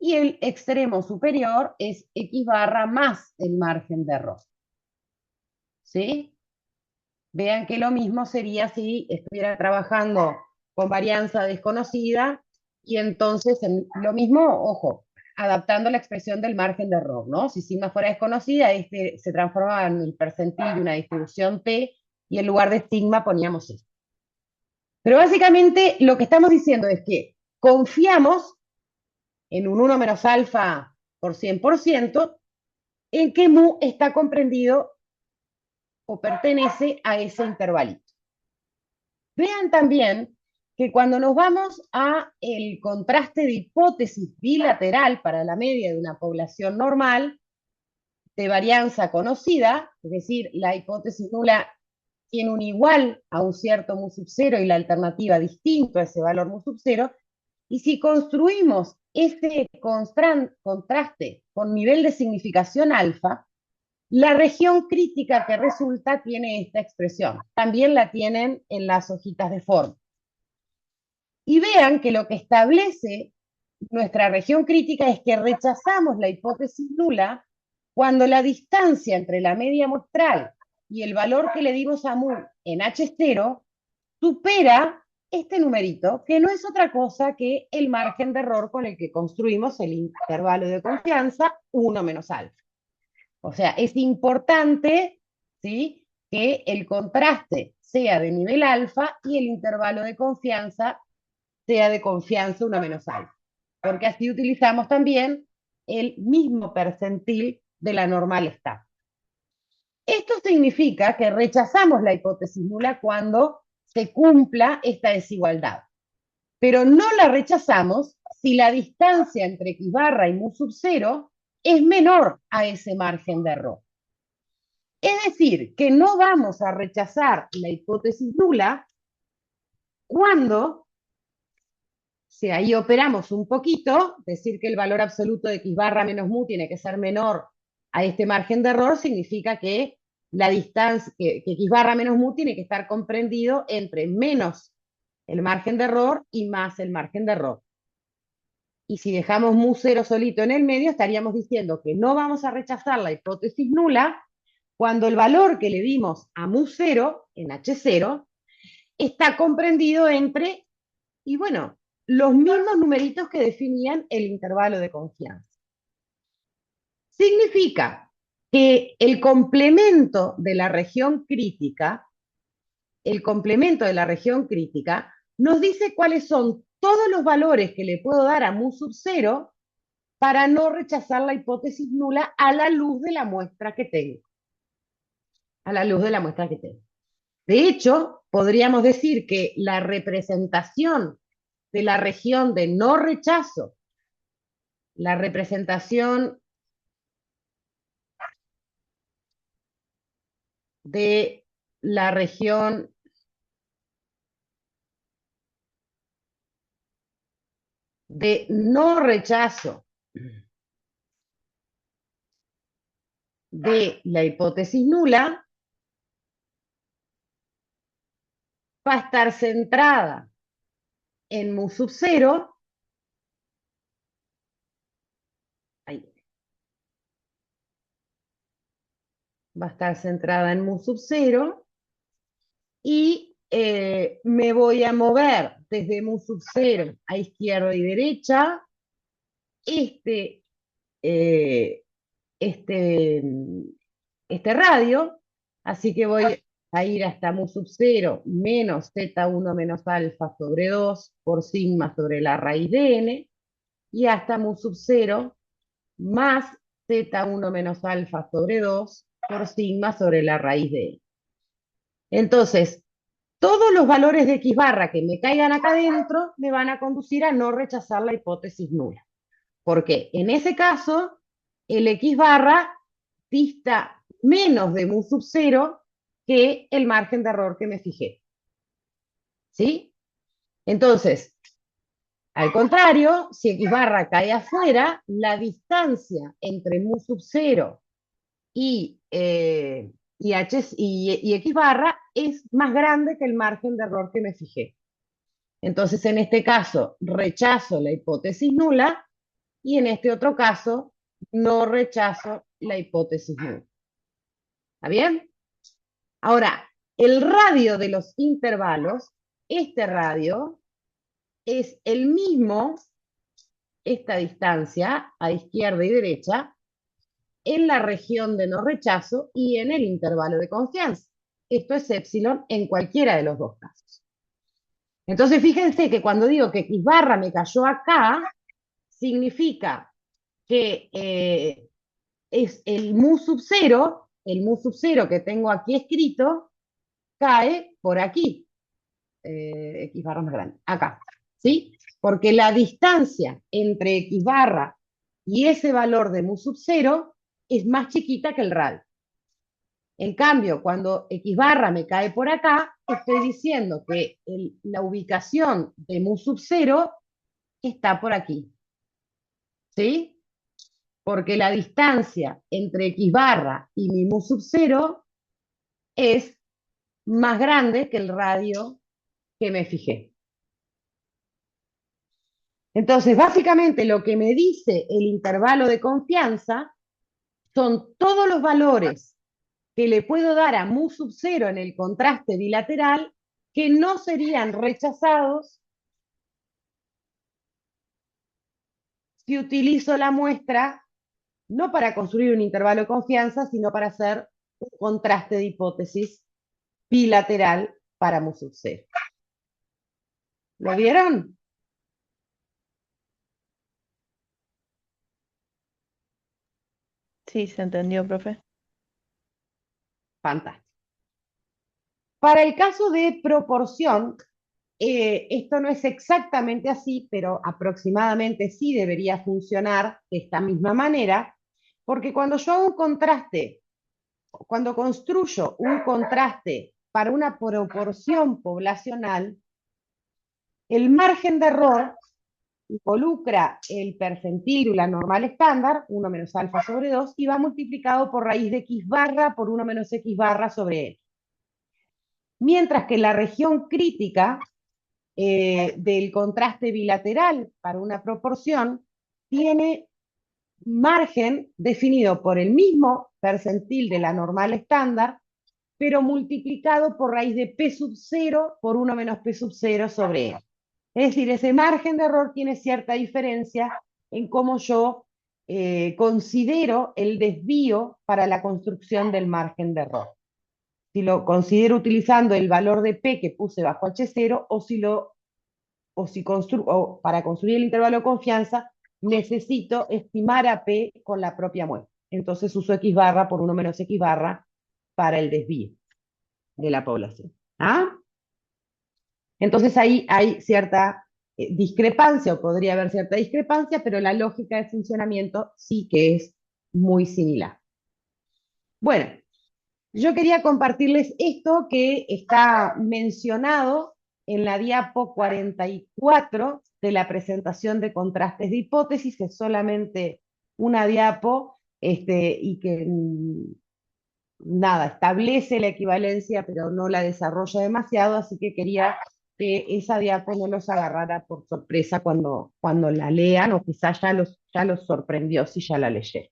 y el extremo superior es X barra más el margen de error. ¿Sí? Vean que lo mismo sería si estuviera trabajando con varianza desconocida, y entonces lo mismo, ojo, adaptando la expresión del margen de error, ¿no? Si sigma fuera desconocida, este se transformaba en el percentil de una distribución t, y en lugar de sigma poníamos esto. Pero básicamente lo que estamos diciendo es que confiamos en un 1 menos alfa por 100% en que mu está comprendido o pertenece a ese intervalito. Vean también que cuando nos vamos a el contraste de hipótesis bilateral para la media de una población normal de varianza conocida, es decir, la hipótesis nula tiene un igual a un cierto mu sub 0 y la alternativa distinto a ese valor mu sub 0, y si construimos este contraste con nivel de significación alfa, la región crítica que resulta tiene esta expresión. También la tienen en las hojitas de forma. Y vean que lo que establece nuestra región crítica es que rechazamos la hipótesis nula cuando la distancia entre la media muestral y el valor que le dimos a mu en H0 supera este numerito, que no es otra cosa que el margen de error con el que construimos el intervalo de confianza 1 menos alfa. O sea, es importante, ¿sí?, que el contraste sea de nivel alfa y el intervalo de confianza sea de confianza 1 menos alfa, porque así utilizamos también el mismo percentil de la normal estándar. Esto significa que rechazamos la hipótesis nula cuando se cumpla esta desigualdad, pero no la rechazamos si la distancia entre X barra y mu sub 0 es menor a ese margen de error. Es decir, que no vamos a rechazar la hipótesis nula cuando, si ahí operamos un poquito, decir que el valor absoluto de X barra menos mu tiene que ser menor a este margen de error, significa que la distancia, que X barra menos mu tiene que estar comprendido entre menos el margen de error y más el margen de error. Y si dejamos mu 0 solito en el medio, estaríamos diciendo que no vamos a rechazar la hipótesis nula cuando el valor que le dimos a mu 0 en H0 está comprendido entre, y bueno, los mismos numeritos que definían el intervalo de confianza. Significa que el complemento de la región crítica, nos dice cuáles son todos los valores que le puedo dar a mu sub 0 para no rechazar la hipótesis nula a la luz de la muestra que tengo. De hecho, podríamos decir que la representación de la región de no rechazo, la representación de la región de no rechazo de la hipótesis nula va a estar centrada en mu sub 0 va a estar centrada en mu sub 0, y me voy a mover desde mu sub 0 a izquierda y derecha. Este, eh, este, este radio, así que voy a ir hasta mu sub 0 menos z1 menos alfa sobre 2 por sigma sobre la raíz de n, y hasta mu sub 0 más z1 menos alfa sobre 2 por sigma sobre la raíz de n. Entonces, todos los valores de x barra que me caigan acá adentro me van a conducir a no rechazar la hipótesis nula. Porque en ese caso, el x barra dista menos de mu sub 0 que el margen de error que me fijé. ¿Sí? Entonces, al contrario, si x barra cae afuera, la distancia entre mu sub 0 y x barra es más grande que el margen de error que me fijé. Entonces, en este caso, rechazo la hipótesis nula, y en este otro caso, no rechazo la hipótesis nula. ¿Está bien? Ahora, el radio de los intervalos, este radio, es el mismo, esta distancia, a izquierda y derecha, en la región de no rechazo y en el intervalo de confianza. Esto es epsilon en cualquiera de los dos casos. Entonces, fíjense que cuando digo que x barra me cayó acá, significa que es el mu sub 0, el mu sub 0 que tengo aquí escrito, cae por aquí. X barra más grande, acá, ¿sí? Porque la distancia entre x barra y ese valor de mu sub 0 es más chiquita que el radio. En cambio, cuando x barra me cae por acá, estoy diciendo que la ubicación de mu sub 0 está por aquí, ¿sí? Porque la distancia entre x barra y mi mu sub 0 es más grande que el radio que me fijé. Entonces, básicamente lo que me dice el intervalo de confianza son todos los valores que le puedo dar a mu sub 0 en el contraste bilateral que no serían rechazados si utilizo la muestra no para construir un intervalo de confianza, sino para hacer un contraste de hipótesis bilateral para mu sub 0. ¿Lo vieron? Sí, se entendió, profe. Fantástico. Para el caso de proporción, esto no es exactamente así, pero aproximadamente sí debería funcionar de esta misma manera, porque cuando yo hago un contraste, cuando construyo un contraste para una proporción poblacional, el margen de error involucra el percentil de la normal estándar, 1 menos alfa sobre 2, y va multiplicado por raíz de x barra por 1 menos x barra sobre n. Mientras que la región crítica del contraste bilateral para una proporción tiene margen definido por el mismo percentil de la normal estándar, pero multiplicado por raíz de p sub 0 por 1 menos p sub 0 sobre n. Es decir, ese margen de error tiene cierta diferencia en cómo yo considero el desvío para la construcción del margen de error. Si lo considero utilizando el valor de P que puse bajo H0, o para construir el intervalo de confianza, necesito estimar a P con la propia muestra. Entonces uso X barra por 1 menos X barra para el desvío de la población. ¿Ah? Entonces ahí hay cierta discrepancia, o podría haber cierta discrepancia, pero la lógica de funcionamiento sí que es muy similar. Bueno, yo quería compartirles esto que está mencionado en la diapo 44 de la presentación de contrastes de hipótesis, que es solamente una diapo, y que nada, establece la equivalencia, pero no la desarrolla demasiado, así que quería que esa diapo no los agarrara por sorpresa cuando la lean, o quizás ya los sorprendió si ya la leyeron.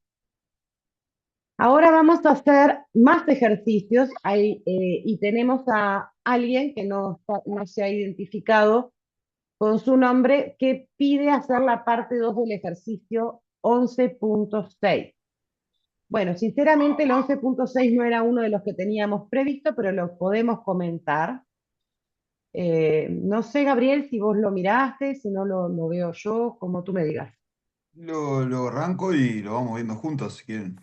Ahora vamos a hacer más ejercicios y tenemos a alguien que no se ha identificado con su nombre que pide hacer la parte 2 del ejercicio 11.6. Bueno, sinceramente el 11.6 no era uno de los que teníamos previsto, pero lo podemos comentar. No sé, Gabriel, si vos lo miraste, si no lo veo yo, como tú me digas. Lo arranco y lo vamos viendo juntos si quieren.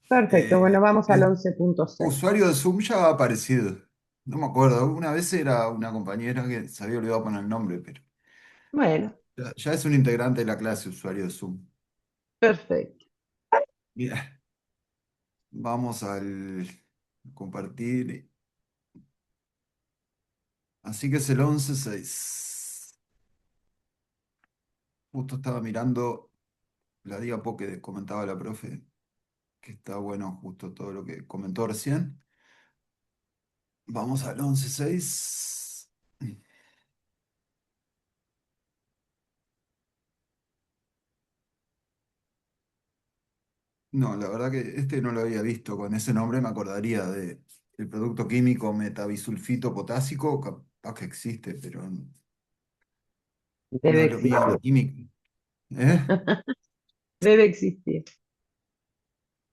Perfecto, bueno, vamos al El 11.6. usuario de Zoom ya ha aparecido. No me acuerdo, una vez era una compañera que se había olvidado poner el nombre, pero Bueno, ya es un integrante de la clase usuario de Zoom. perfecto. Bien, vamos al compartir. Así que es el 11.6. Justo estaba mirando la diapo que comentaba la profe, que está bueno justo todo lo que comentó recién. Vamos al 11.6. No, la verdad que este no lo había visto. Con ese nombre me acordaría de el producto químico metabisulfito potásico, capaz que existe, pero no Debe es lo mío la existir. química. ¿Eh? Debe existir.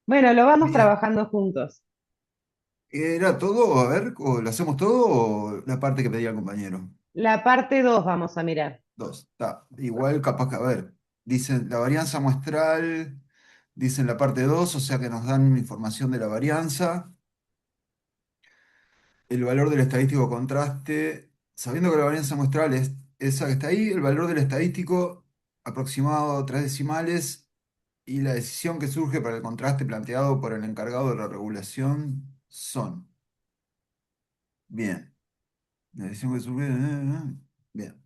Bueno, lo vamos Bien. trabajando juntos. ¿Era todo? A ver, ¿o lo hacemos todo o la parte que pedía el compañero? La parte 2 vamos a mirar. Dos. Está. Igual capaz que, a ver, dicen la varianza muestral, dicen la parte 2, o sea que nos dan información de la varianza. El valor del estadístico contraste, sabiendo que la varianza muestral es esa que está ahí, el valor del estadístico aproximado 3 decimales y la decisión que surge para el contraste planteado por el encargado de la regulación son. Bien. La decisión que surge. Bien.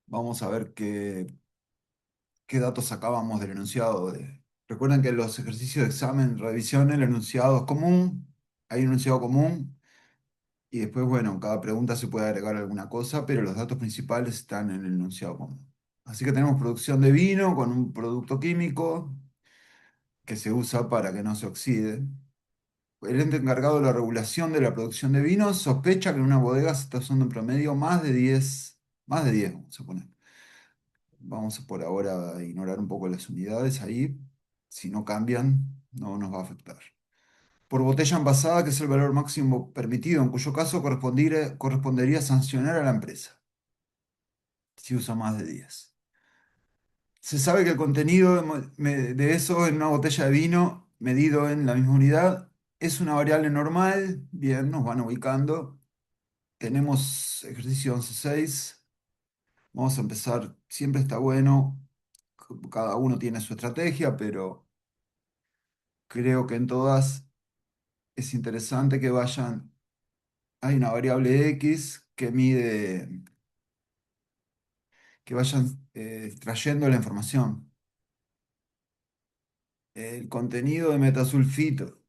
Vamos a ver qué datos sacábamos del enunciado. Recuerden que en los ejercicios de examen, revisión, el enunciado es común. Hay un enunciado común. Y después, bueno, en cada pregunta se puede agregar alguna cosa, pero los datos principales están en el enunciado común. Así que tenemos producción de vino con un producto químico que se usa para que no se oxide. El ente encargado de la regulación de la producción de vinos sospecha que en una bodega se está usando en promedio más de 10, vamos a poner. Vamos por ahora a ignorar un poco las unidades ahí. Si no cambian, no nos va a afectar. Por botella envasada, que es el valor máximo permitido, en cuyo caso correspondería sancionar a la empresa si usa más de 10. Se sabe que el contenido de eso en una botella de vino, medido en la misma unidad, es una variable normal. Bien, nos van ubicando. Tenemos ejercicio 11.6. Vamos a empezar. Siempre está bueno. Cada uno tiene su estrategia, pero creo que en todas es interesante que vayan. Hay una variable X que mide, que vayan extrayendo la información. El contenido de metasulfito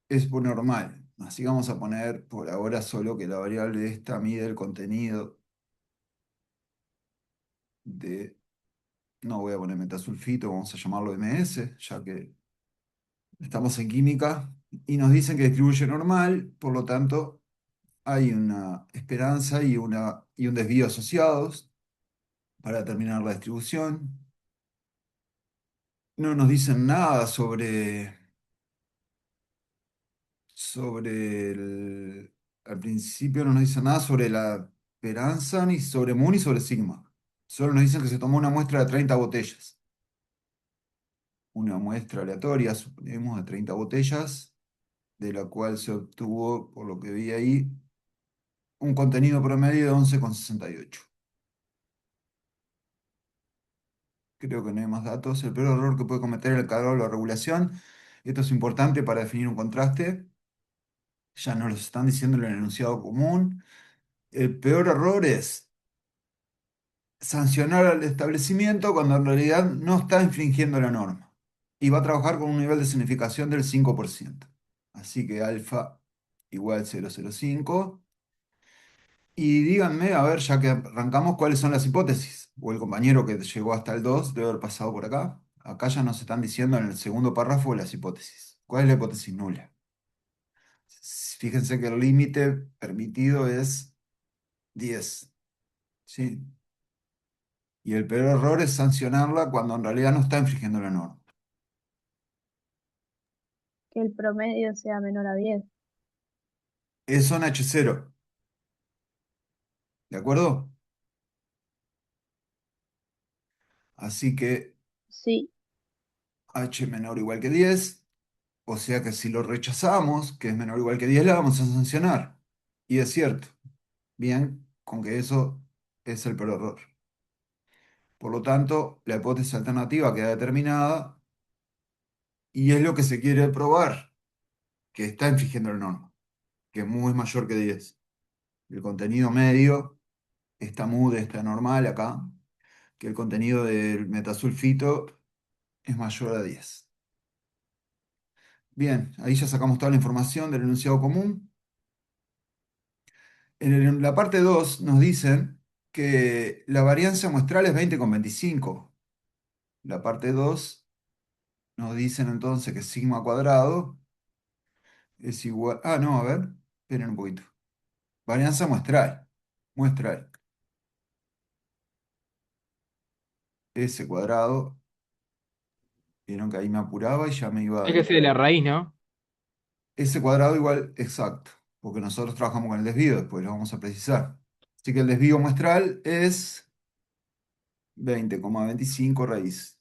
es por normal. Así que vamos a poner por ahora solo que la variable esta mide el contenido de. No voy a poner metasulfito, vamos a llamarlo MS, ya que estamos en química. Y nos dicen que distribuye normal, por lo tanto hay una esperanza y un desvío asociados para determinar la distribución. No nos dicen nada sobre al principio no nos dicen nada sobre la esperanza, ni sobre mu, ni sobre sigma. Solo nos dicen que se tomó una muestra de 30 botellas. Una muestra aleatoria, suponemos, de 30 botellas, de la cual se obtuvo, por lo que vi ahí, un contenido promedio de 11,68. Creo que no hay más datos. El peor error que puede cometer el encargado de la regulación. Esto es importante para definir un contraste. Ya nos lo están diciendo en el enunciado común. El peor error es sancionar al establecimiento cuando en realidad no está infringiendo la norma y va a trabajar con un nivel de significación del 5%. Así que alfa igual 0,05. Y díganme, a ver, ya que arrancamos, cuáles son las hipótesis. o el compañero que llegó hasta el 2 debe haber pasado por acá. Acá ya nos están diciendo en el segundo párrafo las hipótesis. ¿Cuál es la hipótesis nula? Fíjense que el límite permitido es 10, ¿sí? Y el peor error es sancionarla cuando en realidad no está infringiendo la norma. Que el promedio sea menor a 10. Es zona H0, ¿de acuerdo? Así que Sí, H menor o igual que 10, o sea que si lo rechazamos, que es menor o igual que 10, la vamos a sancionar. Y es cierto, bien, con que eso es el peor error. Por lo tanto, la hipótesis alternativa queda determinada y es lo que se quiere probar, que está infringiendo la norma, que mu es mayor que 10. El contenido medio, esta mu de esta normal acá, que el contenido del metasulfito es mayor a 10. Bien, ahí ya sacamos toda la información del enunciado común. En la parte 2 nos dicen que la varianza muestral es 20,25. La parte 2 nos dicen entonces que sigma cuadrado es igual... Ah, no, a ver, esperen un poquito. Varianza muestral. Muestral. S cuadrado. Vieron que ahí me apuraba y ya me iba... Es que de la raíz, ¿no? S cuadrado igual, exacto. Porque nosotros trabajamos con el desvío, después lo vamos a precisar. Así que el desvío muestral es 20,25 raíz.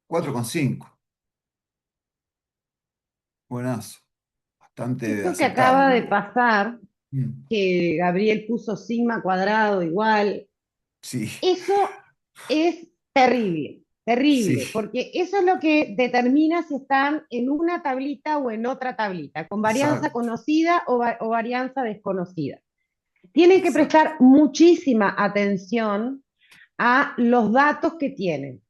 4,5. Buenazo. Bastante Esto que acaba de aceptable. pasar, Mm, que Gabriel puso sigma cuadrado igual, sí, eso es terrible, sí, terrible, porque eso es lo que determina si están en una tablita o en otra tablita, con varianza exacto, conocida o varianza desconocida. Tienen que exacto. prestar muchísima atención a los datos que tienen.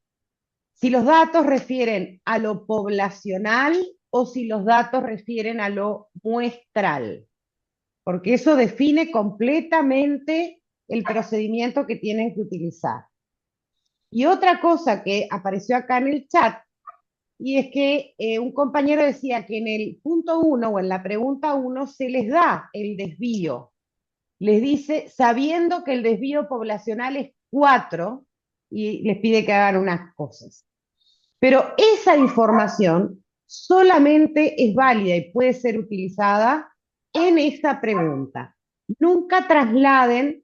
Si los datos refieren a lo poblacional o si los datos refieren a lo muestral, porque eso define completamente el procedimiento que tienen que utilizar. Y otra cosa que apareció acá en el chat, y es que un compañero decía que en el punto 1 o en la pregunta 1 se les da el desvío. Les dice, sabiendo que el desvío poblacional es 4, y les pide que hagan unas cosas. Pero esa información solamente es válida y puede ser utilizada en esta pregunta. Nunca trasladen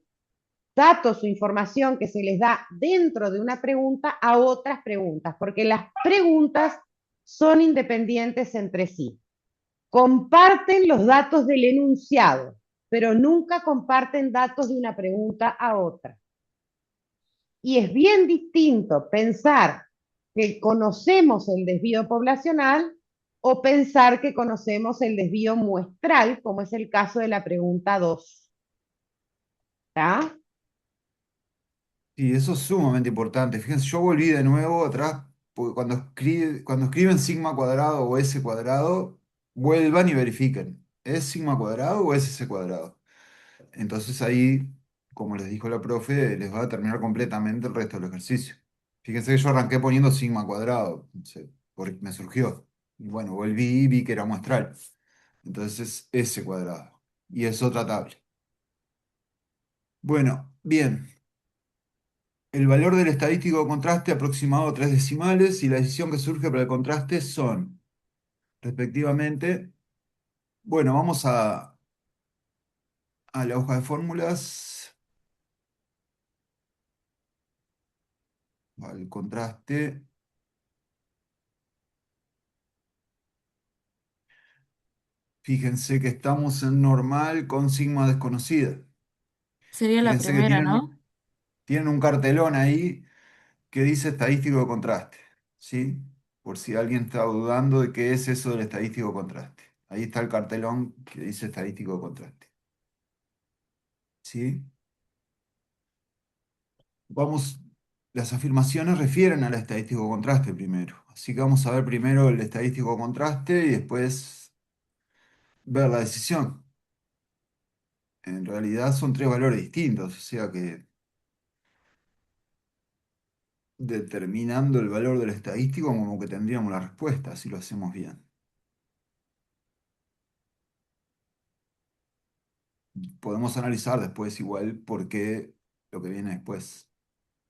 datos o información que se les da dentro de una pregunta a otras preguntas, porque las preguntas son independientes entre sí. Comparten los datos del enunciado, pero nunca comparten datos de una pregunta a otra. Y es bien distinto pensar que conocemos el desvío poblacional o pensar que conocemos el desvío muestral, como es el caso de la pregunta 2. ¿Está? Y eso es sumamente importante. Fíjense, yo volví de nuevo atrás, porque cuando escriben sigma cuadrado o s cuadrado, vuelvan y verifiquen. ¿Es sigma cuadrado o es s cuadrado? Entonces ahí, como les dijo la profe, les va a determinar completamente el resto del ejercicio. Fíjense que yo arranqué poniendo sigma cuadrado, no sé, porque me surgió. Y bueno, volví y vi que era muestral. Entonces es s cuadrado. Y es otra tabla. Bueno, bien. El valor del estadístico de contraste aproximado a 3 decimales y la decisión que surge para el contraste son, respectivamente, bueno, vamos a la hoja de fórmulas, al contraste. Fíjense que estamos en normal con sigma desconocida. Sería la Fíjense que primera, tienen, ¿no? tienen un cartelón ahí que dice estadístico de contraste, ¿sí? Por si alguien está dudando de qué es eso del estadístico de contraste. Ahí está el cartelón que dice estadístico de contraste, ¿sí? Vamos, las afirmaciones refieren al estadístico contraste primero. Así que vamos a ver primero el estadístico contraste y después ver la decisión. En realidad son tres valores distintos, o sea que determinando el valor del estadístico como que tendríamos la respuesta si lo hacemos bien. Podemos analizar después igual por qué lo que viene después.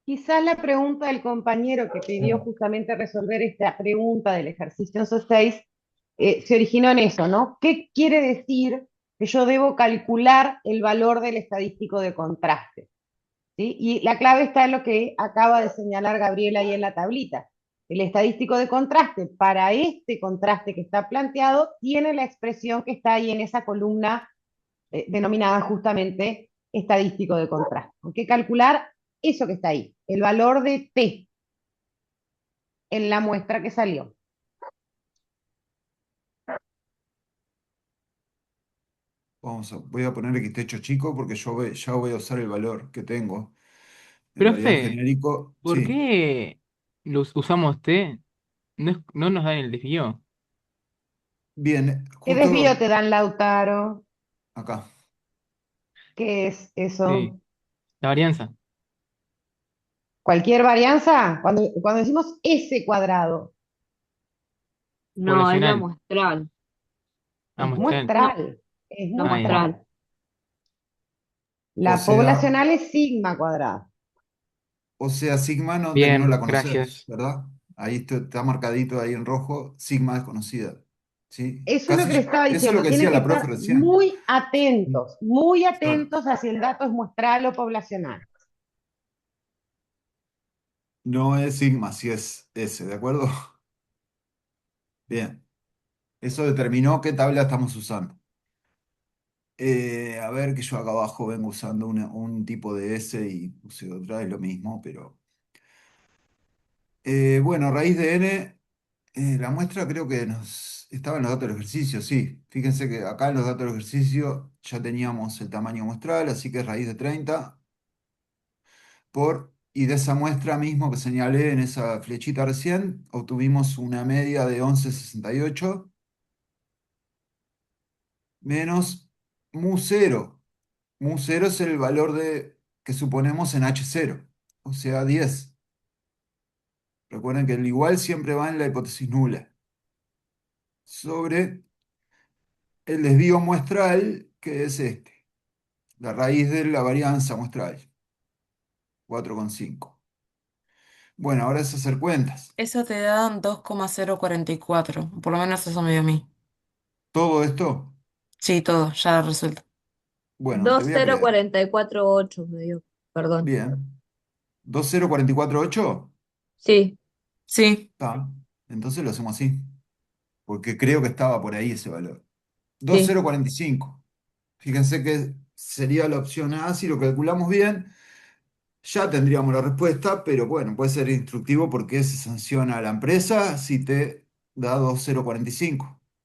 Quizás la pregunta del compañero que pidió justamente resolver esta pregunta del ejercicio 6 se originó en eso, ¿no? ¿Qué quiere decir que yo debo calcular el valor del estadístico de contraste? ¿Sí? Y la clave está en lo que acaba de señalar Gabriela ahí en la tablita. El estadístico de contraste, para este contraste que está planteado, tiene la expresión que está ahí en esa columna denominada justamente estadístico de contraste. Hay que calcular eso que está ahí, el valor de T en la muestra que salió. Voy a poner X techo chico porque ya voy a usar el valor que tengo. En realidad en Profe, genérico, ¿por sí. qué usamos T? No, no nos dan el desvío. Bien, ¿Qué desvío justo te dan, Lautaro? acá. ¿Qué es Sí, eso? la varianza ¿Cualquier varianza? Cuando decimos S cuadrado, No, es la poblacional. muestral. Ah, es muestral. No, muestral, es la Ah, ya. muestral. muestral. O La sea, poblacional es sigma cuadrado. o sea, sigma no Bien, la conoces, gracias. ¿verdad? Ahí está marcadito ahí en rojo, sigma desconocida. ¿Sí? Eso es lo que le estaba Eso es lo diciendo. que Tienen decía que la profe estar recién. muy Claro. atentos a si el dato es muestral o poblacional. No es sigma, si es S, ¿de acuerdo? Bien. Eso determinó qué tabla estamos usando. A ver que yo acá abajo vengo usando un tipo de S y puse otra, es lo mismo, pero... bueno, raíz de n, la muestra creo que estaba en los datos del ejercicio, sí. Fíjense que acá en los datos del ejercicio ya teníamos el tamaño muestral, así que es raíz de 30 y de esa muestra mismo que señalé en esa flechita recién, obtuvimos una media de 11,68 menos mu cero. Mu cero es el valor que suponemos en H0, o sea, 10. Recuerden que el igual siempre va en la hipótesis nula. Sobre el desvío muestral, que es este, la raíz de la varianza muestral, 4,5. Bueno, ahora es hacer cuentas. Eso te da 2,044. Por lo menos eso me dio a mí. Todo esto, Sí, todo, ya resuelto. bueno, te Dos voy a cero creer. cuarenta y cuatro ocho me dio. Perdón. Bien. 2,044,8. Sí, Sí, Está. Entonces lo hacemos así, porque creo que estaba por ahí ese valor. sí. 2,045. Fíjense que sería la opción A si lo calculamos bien. Ya tendríamos la respuesta, pero bueno, puede ser instructivo porque se sanciona a la empresa si te da 2,045.